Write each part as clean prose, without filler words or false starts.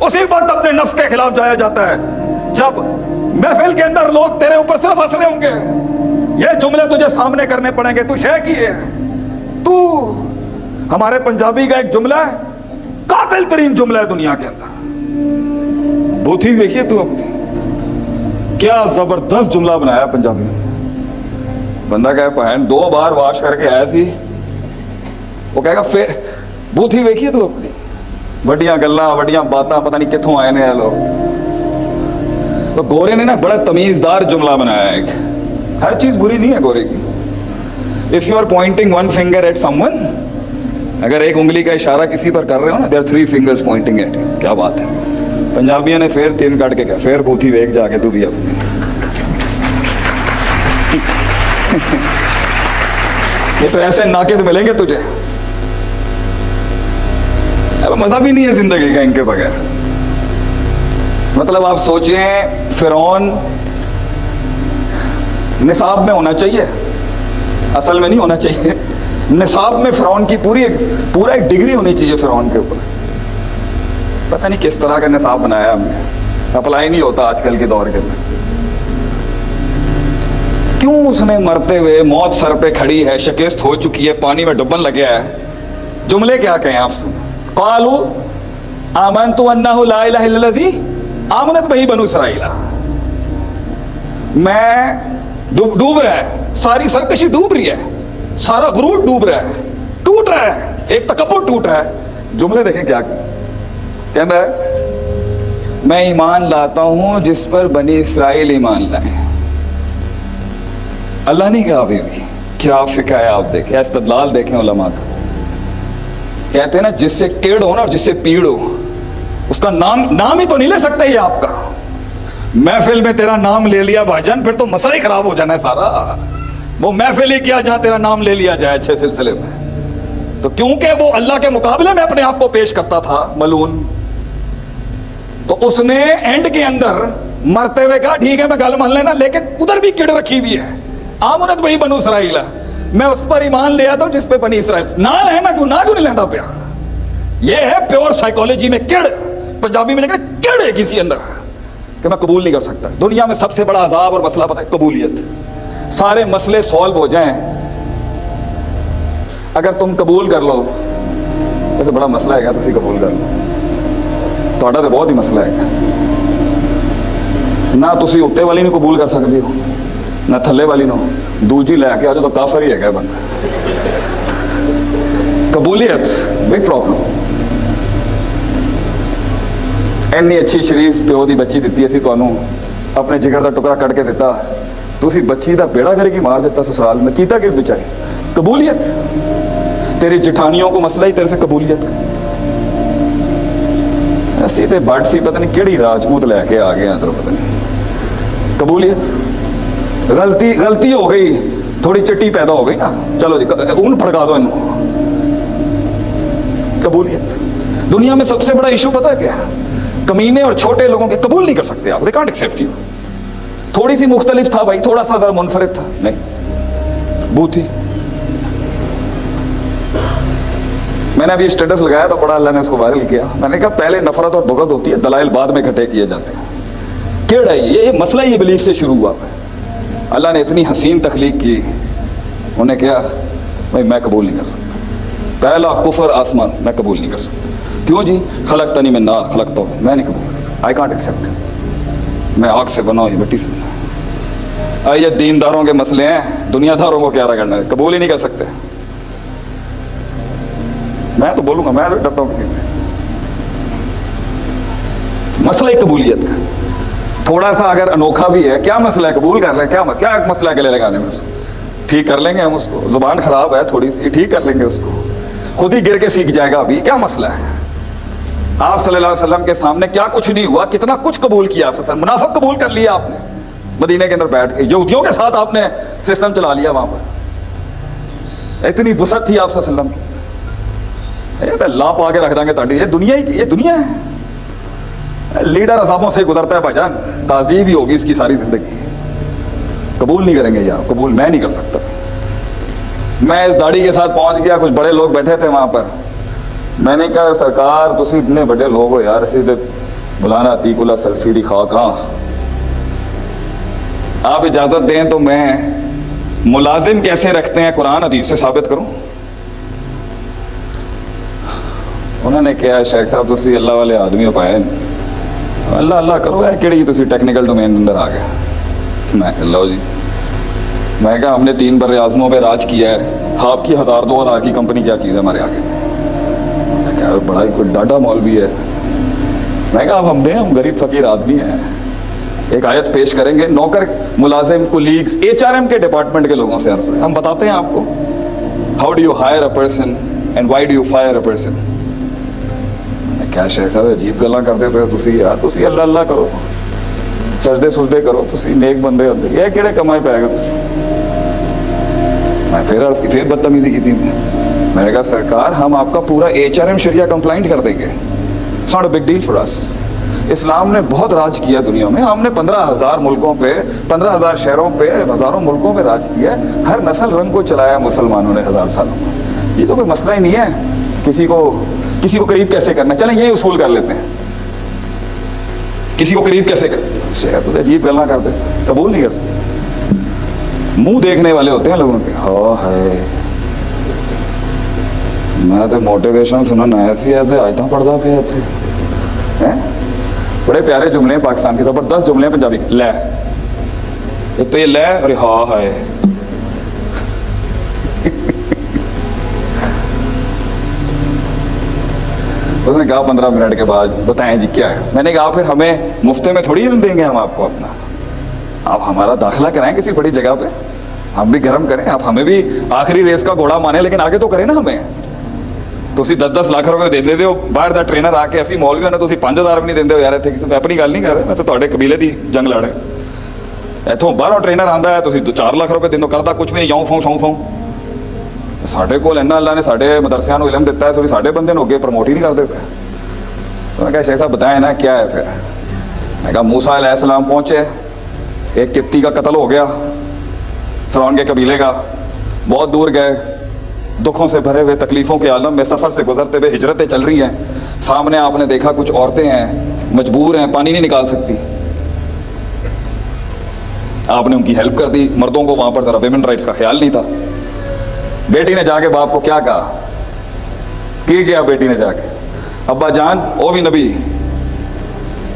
उसी वक्त अपने नफ्स के खिलाफ जाया जाता है जब महफिल के अंदर लोग तेरे ऊपर सिर्फ हंस रहे होंगे। ये जुमले तुझे सामने करने पड़ेंगे। तू शे की है, तू हमारे पंजाबी का एक जुमला है, कातिल तरीन जुमला है दुनिया के अंदर। बूथी देखिए तू अपनी, क्या जबरदस्त जुमला बनाया पंजाबी में। बंदा कहे बहन 2 बार वाश करके आया सी, वो कहेगा फिर बूथी देखिए तू अपनी, वड्डियां गल्लां वड्डियां बातां, पता नहीं कित्थों आए ने लोग। तो गोरे ने ना बड़ा तमीजदार जुमला बनाया है। हर चीज बुरी नहीं है गोरे की। If you are pointing 1 finger at someone, अगर एक उंगली का इशारा किसी पर कर रहे हो ना, देयर 3 फिंगर्स पॉइंटिंग एट। क्या बात है। पंजाबियों ने फिर 3 काट के क्या, फिर बूथी वेख जाके तू भी अपनी। ये तो ऐसे नाकिद मिलेंगे तुझे, अब मजा भी नहीं है जिंदगी का इनके बगैर। मतलब आप सोचें, फिरौन निसाब में होना चाहिए, असल में नहीं होना चाहिए। निसाब में फिरौन की पूरा एक डिग्री होनी चाहिए फिरौन के ऊपर। पता नहीं किस तरह का निसाब बनाया हमने, अप्लाई नहीं होता आजकल के दौर के अंदर। क्यों उसने मरते हुए, मौत सर पे खड़ी है, शिकस्त हो चुकी है, पानी में डुबन लग गया है, जुमले क्या कहें आपसे? क़ालू आमनतु अन्नहु ला इलाहा इल्लल्लाज़ी आमनत बिही बनु इसराईल। मैं डूब रहा है, सारी सरकशी डूब रही है, सारा गुरूर डूब रहा है, टूट रहा है, एक तकब्बुर टूट रहा है। जुमले देखें क्या कहता है, मैं ईमान लाता हूं जिस पर बनी इसराइल ईमान लाए। अल्लाह नहीं कहा अभी भी। क्या फिक्र है आप देखें, इस्तदलाल देखें उलमा का। कहते हैं ना, जिससे केड़ हो ना और जिससे पीड़ हो, उसका नाम ही तो नहीं ले सकते ये आपका। महफिल में तेरा नाम ले लिया भाईजान, फिर तो मसला ही खराब हो जाना है सारा। वो महफिल ही किया जहां तेरा नाम ले लिया जाए अच्छे सिलसिले में। तो क्योंकि वो अल्लाह के मुकाबले में अपने आप को पेश करता था मलून, तो उसने एंड के अंदर मरते हुए कहा ठीक है मैं गल मान लेना, लेकिन उधर भी किड़ रखी हुई है। आमनत बिही बनु इसराईल, मैं उस पर ईमान ले आता हूं जिस पे बनी इसराइल। नाल है ना, क्यों नहीं लेता पिया। ये है प्योर साइकोलॉजी में किड़, पंजाबी में लेकिन किड़ है किसी अंदर कि मैं कबूल नहीं कर सकता। दुनिया में सबसे बड़ा अजाब और मसला पता है, कबूलियत। सारे मसले सॉल्व हो जाएं अगर तुम कबूल कर लो। वैसे बड़ा मसला है, तुसी कबूल कर लो, ਤੁਹਾਡਾ तो बहुत ही मसला है ना। तुसी उत्ते वाली नहीं कबूल कर सकते हो ना थले वाली नो, दूजी लैके आ जाओ तो काफर ही है बंदा। कबूलियत बिग प्रॉब्लम। इन्नी अच्छी शरीफ प्यो की बच्ची दी असी तुहानू, अपने जिगर का टुकड़ा कट के दिता, तुसी बच्ची का बेड़ा करके मार दिता ससुराल में। कीता किस बेचारे? कबूलियत। तेरी जिठानियों को मसला ही तेरे से कबूलियत। असी तो बट सी पता नहीं केड़ी राजपूत लैके आ गए अंदरों, पता नहीं। कबूलियत। गलती हो गई, थोड़ी चिट्टी पैदा हो गई ना, चलो जी ऊन फड़का दो इनको। कबूलियत। दुनिया में सबसे बड़ा इशू पता है क्या? कमीने और छोटे लोगों के कबूल नहीं कर सकते आप, दे कांट एक्सेप्ट यू। थोड़ी सी मुख्तलिफ था भाई, थोड़ा सा जरा मुनफरिद था, नहीं बूथी। मैंने अभी स्टेटस लगाया तो बड़ा अल्लाह ने उसको वायरल किया। मैंने कहा पहले नफरत और बुग़्ज़ होती है, दलाइल बाद में इकट्ठे किए जाते हैं। केड़ा ये मसला ही इब्लीस से शुरू हुआ है। अल्लाह ने इतनी हसीन तख्लीक की, उन्हें क्या भाई मैं कबूल नहीं कर सकता। पहला कुफर आसमान, मैं कबूल नहीं कर सकता। क्यों जी? खलक़तनी मिन नार, खलक़तहु, मैं नहीं कबूल कर सकता। I can't accept. मैं आग से बना हूँ, मिट्टी से बना। ये दीनदारों के मसले हैं, दुनियादारों को क्या करना है, कबूल ही नहीं कर सकते। मैं तो बोलूंगा, मैं तो डरता हूँ किसी से। मसला ही कबूलियत का थोड़ा सा अगर अनोखा भी है। क्या मसला है? कबूल कर लें, क्या मसला है गले लगाने में? उसको ठीक कर लेंगे हम, उसको जुबान खराब है थोड़ी सी, ठीक कर लेंगे उसको, खुद ही गिर के सीख जाएगा। अभी क्या मसला है? आप सल्लल्लाहु अलैहि वसल्लम के सामने क्या कुछ नहीं हुआ, कितना कुछ कबूल किया आपसे। मुनाफिक कबूल कर लिया आपने मदीने के अंदर बैठ के, यहूदियों के साथ आपने सिस्टम चला लिया वहां पर। इतनी वसअत थी आप सल्लल्लाहु अलैहि वसल्लम की, ला पा के रख देंगे ताड़ी। ये दुनिया है। लीडर अजाबों से गुजरता है भाईजान, ताजीब ही होगी इसकी सारी जिंदगी। कबूल नहीं करेंगे यार, कबूल मैं नहीं कर सकता। मैं इस दाढ़ी के साथ पहुंच गया, कुछ बड़े लोग बैठे थे वहां पर। मैंने कहा सरकार तुसी इतने बड़े लोग हो यार, असी मौलाना अतीकुल्लाह सल्फी दी खाक। हाँ, आप इजाजत दें तो मैं मुलाजिम कैसे रखते हैं कुरान हदीस से साबित करूं। उन्होंने कहा शेख साहब तुसी अल्लाह वाले आदमी हो पाए, अल्लाह अल्लाह करो है कि तुसी टेक्निकल डोमेन अंदर आ गए। मैं लो जी, मैं कहा हमने 3 बर आज़मों पे राज किया है, आपकी 1000-2000 की कंपनी क्या चीज़ है हमारे आगे। मैं कहा बड़ा ही कोई डाटा मौलवी है। मैं कहा आप हम दें, हम गरीब फकीर आदमी हैं, एक आयत पेश करेंगे, नौकर मुलाजिम कुलीग्स HRM के डिपार्टमेंट के लोगों से अर्ज है, हम बताते हैं आपको how do you hire a person and why do you fire a person. क्या शेख साहब अजीब गल्लां करते पे तुसी यार, तुसी अल्लाह अल्लाह करो, सजदे सुजदे करो, तुसी नेक बंदे होंदे, ये किहड़े कमाई पैगे तुसी। मैं फिर अर्ज की, फिर बदतमीजी की थी। मैंने कहा सरकार हम आपका पूरा HRM शरिया कंप्लाइंट कर देंगे, it's not a big deal for us. इस्लाम ने बहुत राज किया दुनिया में, हमने 15,000 मुल्कों पे, 15,000 शहरों पे, हज़ारों मुल्कों पे राज किया, हर नस्ल रंग को चलाया मुसलमानों ने 1000 सालों में। ये तो कोई मसला ही नहीं है किसी को करीब कैसे करना। चलें ये उसूल कर लेते हैं, किसी को करीब कैसे कर। शेख तो अजीब गल्ला करते, कबूल नहीं कर सकते, मुंह देखने वाले होते हैं लोगों के। हाँ है, मैं तो मोटिवेशन सुनना आया थी, आयता पढ़ता पे हैं, बड़े प्यारे जुमले हैं पाकिस्तान के, जबरदस्त जुमले हैं पंजाबी। लै, एक तो ये लै और हाँ है। उसने कहा 15 मिनट के बाद बताएं जी क्या है। मैंने कहा फिर हमें मुफ्त में थोड़ी देंगे हम आपको अपना, आप हमारा दाखिला कराएं किसी बड़ी जगह पे, हम भी गर्म करें, आप हमें भी आखिरी रेस का घोड़ा माने, लेकिन आगे तो करें ना हमें। ਤੁਸੀਂ 10-10 ਲੱਖ ਰੁਪਏ ਦੇ ਦਿੰਦੇ ਹੋ, ਬਾਹਰ ਦਾ ਟ੍ਰੇਨਰ ਆ ਕੇ ਅਸੀਂ ਮੌਲਵੀਆਂ ਨੇ ਤੁਸੀਂ 5,000 ਵੀ ਨਹੀਂ ਦਿੰਦੇ ਹੋ ਯਾਰ। ਇੱਥੇ ਮੈਂ ਆਪਣੀ ਗੱਲ ਨਹੀਂ ਕਰ ਰਿਹਾ, ਮੈਂ ਤਾਂ ਤੁਹਾਡੇ ਕਬੀਲੇ ਦੀ ਜੰਗ ਲੜ ਰਿਹਾ। ਇੱਥੋਂ ਬਾਹਰੋਂ ਟ੍ਰੇਨਰ ਆਂਦਾ ਹੈ, ਤੁਸੀਂ 4 ਲੱਖ ਰੁਪਏ ਦਿੰਦੇ ਹੋ, ਕਰਦਾ ਕੁਝ ਵੀ ਨਹੀਂ, ਜਾਉਂ ਫੋਂ ਸ਼ੌਂ ਫੋਂ। ਸਾਡੇ ਕੋਲ ਇੰਨਾ ਅੱਲਾ ਨੇ ਸਾਡੇ ਮਦਰਸਿਆਂ ਨੂੰ ਇਲਮ ਦਿੱਤਾ ਹੈ, ਤੁਸੀਂ ਸਾਡੇ ਬੰਦੇ ਨੂੰ ਅੱਗੇ ਪ੍ਰਮੋਟ ਹੀ ਨਹੀਂ ਕਰਦੇ ਪਏ। मैं कहा शेख साहब बताएं ना क्या है। फिर मैं कहा मूसा अलैहिस्सलाम पहुंचे, एक किप्ती का कत्ल हो गया, फिरौन के कबीले का, बहुत दूर गए, दुखों से भरे हुए तकलीफ़ों के आलम में सफ़र से गुजरते हुए हिजरतें चल रही हैं। सामने आपने देखा कुछ औरतें हैं, मजबूर हैं, पानी नहीं निकाल सकती, आपने उनकी हेल्प कर दी। मर्दों को वहाँ पर ज़रा विमेन राइट्स का ख्याल नहीं था। बेटी ने जाके बाप को क्या कहा कि गया, बेटी ने जाके अब्बा जान ओ भी नबी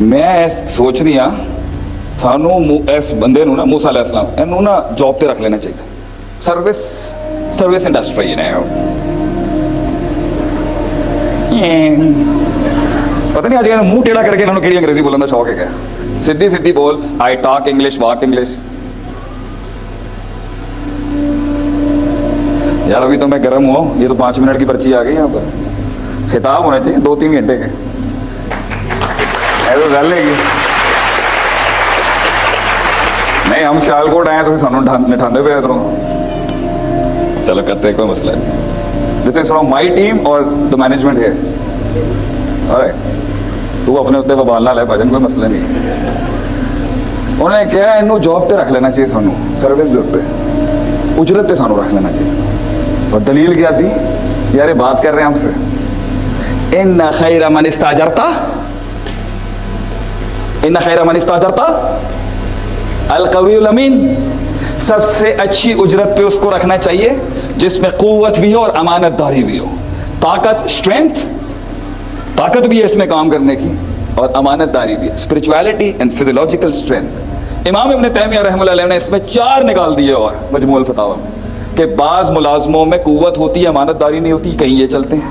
मैं सोच रही हाँ सानू इस बंदे नू ना मूसा अलैहिस्सलाम इनू ना जॉब ते रख लेना चाहिए, सर्विस इंडस्ट्री ने। पता नहीं अजकल मुंह टेढ़ा करके इन्होंने केड़ी अंग्रेजी बोलने का शौक है क्या। सीधी सीधी बोल, I talk English, walk English. यार अभी तो मैं गर्म हुआ, ये तो 5 मिनट की पर्ची आ गई यहाँ पर, खिताब होने चाहिए 2-3 घंटे के, ऐसा गल है नहीं। हम सियालकोट आए तो सानू निठांदे पे इधरों, चलो करते, कोई मसला नहीं। This is from my team और द मैनेजमेंट है। तू अपने उत्ते बबाल ना ले भजन, कोई मसला नहीं। उन्होंने कहा इनू जॉब ते रख लेना चाहिए, सानू सर्विस दे उत्ते उजरत ते सानू रख लेना चाहिए। और दलील क्या थी यार, ये बात कर रहे हैं हमसे, इन्ना खैर मन इस्ताजरता, इन्ना खैर मन इस्ताजरता अल कवीउल अमीन। सबसे अच्छी उजरत पे उसको रखना चाहिए जिसमें कुव्वत भी हो और अमानतदारी भी हो। ताकत, स्ट्रेंथ, ताकत भी है इसमें काम करने की और अमानतदारी भी है, स्पिरिचुअलिटी एंड फिजियोलॉजिकल स्ट्रेंथ। इमाम इब्न तैमिया रहमतुल्लाह अलैह ने इसमें 4 निकाल दिए और मजमूल फतावा कि बाज़ मुलाजमों में कुव्वत होती है, अमानतदारी नहीं होती, कहीं ये चलते हैं,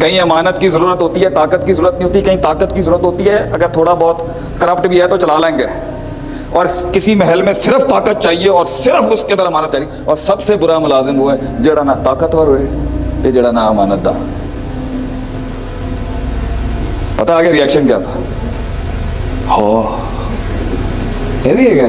कहीं अमानत की ज़रूरत होती है, ताकत की ज़रूरत नहीं होती, कहीं ताकत की ज़रूरत होती है, अगर थोड़ा बहुत करप्ट भी है तो चला लेंगे, और किसी महल में सिर्फ ताकत चाहिए और सिर्फ उसके अंदर अमानत चाहिए। और सबसे बुरा मुलाजिम वो है जड़ा ना ताकतवर हुए, ये जड़ा ना अमानतदार। पता आगे रिएक्शन क्या था, हो ये भी है क्या?